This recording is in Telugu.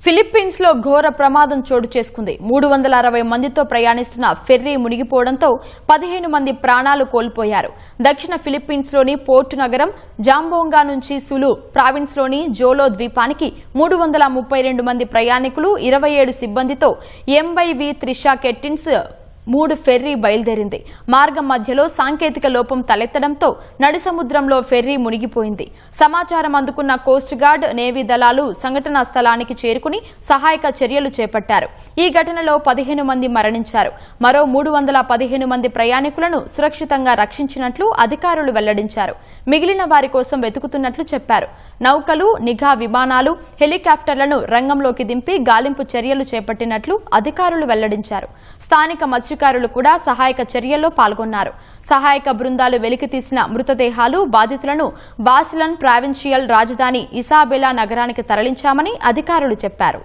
ఫిలిప్పీన్స్ లో ఘోర ప్రమాదం చోటు చేసుకుంది. 360 మందితో ప్రయాణిస్తున్న ఫెర్రీ మునిగిపోవడంతో 15 మంది ప్రాణాలు కోల్పోయారు. దక్షిణ ఫిలిప్పీన్స్ లోని పోర్టు నగరం జాంబోంగా నుంచి సులు ప్రావిన్స్ లోని జోలో ద్వీపానికి 332 మంది ప్రయాణికులు 27 సిబ్బందితో MV త్రిషా కెట్టిన్స్ 3 ఫెర్రీ బయలుదేరింది. మార్గం మధ్యలో సాంకేతిక లోపం తలెత్తడంతో నడి సముద్రంలో ఫెర్రీ మునిగిపోయింది. సమాచారం అందుకున్న కోస్ట్ గార్డ్, నేవీ దళాలు సంఘటనా స్థలానికి చేరుకుని సహాయక చర్యలు చేపట్టారు. ఈ ఘటనలో 15 మంది మరణించారు. మరో 315 మంది ప్రయాణికులను సురక్షితంగా రక్షించినట్లు అధికారులు వెల్లడించారు. మిగిలిన వారి కోసం వెతుకుతున్నట్లు చెప్పారు. నౌకలు, నిఘా విమానాలు, హెలికాప్టర్లను రంగంలోకి దింపి గాలింపు చర్యలు చేపట్టినట్లు అధికారులు వెల్లడించారు. స్థానిక మత్స్యకారులు కూడా సహాయక చర్యల్లో పాల్గొన్నారు. సహాయక బృందాలు వెలికితీసిన మృతదేహాలు, బాధితులను బాసిలన్ ప్రావిన్షియల్ రాజధాని ఇసాబెలా నగరానికి తరలించామని అధికారులు చెప్పారు.